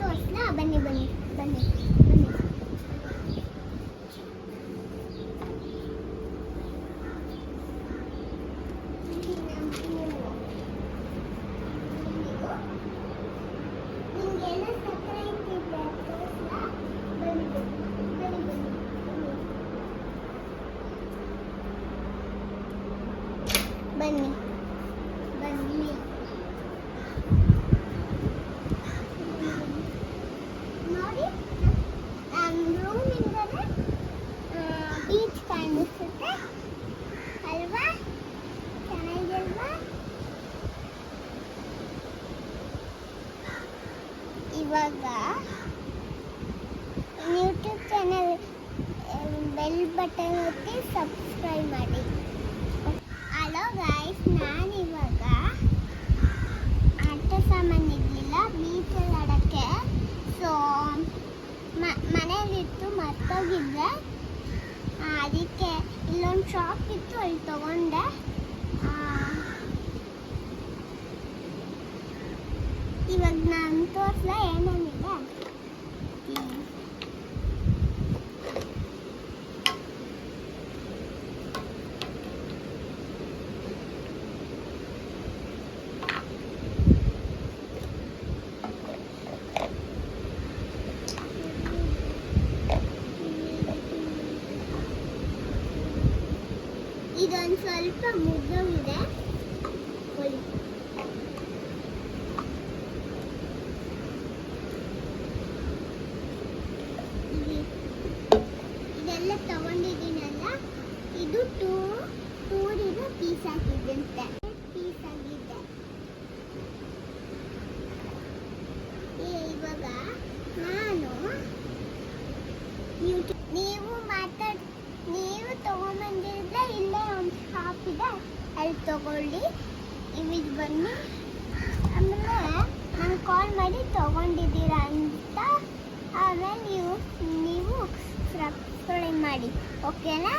ತೋರಿಸ್ಲಾ? ಬನ್ನಿ ಬನ್ನಿ ಬನ್ನಿ ಬನ್ನಿ. ನಿಮ್ಗೆಲ್ಲ ಸಕ್ಕರೆ ಇಟ್ಟಿದ್ದೆ ತೋರಿಸ್ಲಾ? ಬನ್ನಿ ಬನ್ನಿ ಬನ್ನಿ ಬನ್ನಿ ಬನ್ನಿ ಬನ್ನಿ. ನೋಡಿ ನಮ್ಮ ರೂಮಿಂದಲೇ ಬೀಚ್ ಕಾಣಿಸುತ್ತೆ ಅಲ್ವಾ? ಚೆನ್ನಾಗಿಲ್ವಾ? ಇವಾಗ ಯೂಟ್ಯೂಬ್ ಚಾನಲ್ ಬೆಲ್ ಬಟನ್ ಒತ್ತಿ ಸಬ್ಸ್ಕ್ರೈಬ್ ಮಾಡಿ. ಹಲೋ ಗೈಸ್, ನಾನಿವಾಗ ಆಟ ಸಾಮಾನು ಇರಲಿಲ್ಲ ಬೀಚಲ್ಲಿ ಆಡೋಕ್ಕೆ. ಸೊ ಮನೇಲಿತ್ತು ಮರ್ತೋಗಿದ್ದೆ. ಅದಕ್ಕೆ ಇಲ್ಲೊಂದು ಶಾಪ್ ಇತ್ತು, ಅಲ್ಲಿ ತಗೊಂಡೆ. ಇವಾಗ ನಾನು ತೋರಿಸ್ಲಾ ಏನೇನಿದೆ? ಇದೊಂದು ಸ್ವಲ್ಪ ಮುಗ್ಗವಿದೆ. ಇದೆಲ್ಲ ತಗೊಂಡಿದ್ದೀನಲ್ಲ, ಇದು ಟೂರಿನ ಪೀಸ್ ಹಾಕಿದ್ದಂತೆ. ಪೀಸ್ ಆಗಿದೆ. ಇವಾಗ ನಾನು ನೀವು ತಗೊಂಬಂದಿದ್ರೆ ಇಲ್ಲೇ ಒಂದು ಶಾಪ್ ಇದೆ, ಅಲ್ಲಿ ತಗೊಳ್ಳಿ. ಇವಿಗೆ ಬನ್ನಿ. ಆಮೇಲೆ ನಾನು ಕಾಲ್ ಮಾಡಿ ತಗೊಂಡಿದ್ದೀರಾ ಅಂತ ಆಮೇಲೆ ನೀವು ಸಬ್ಸ್ಕ್ರೈಬ್ ಮಾಡಿ, ಓಕೆನಾ?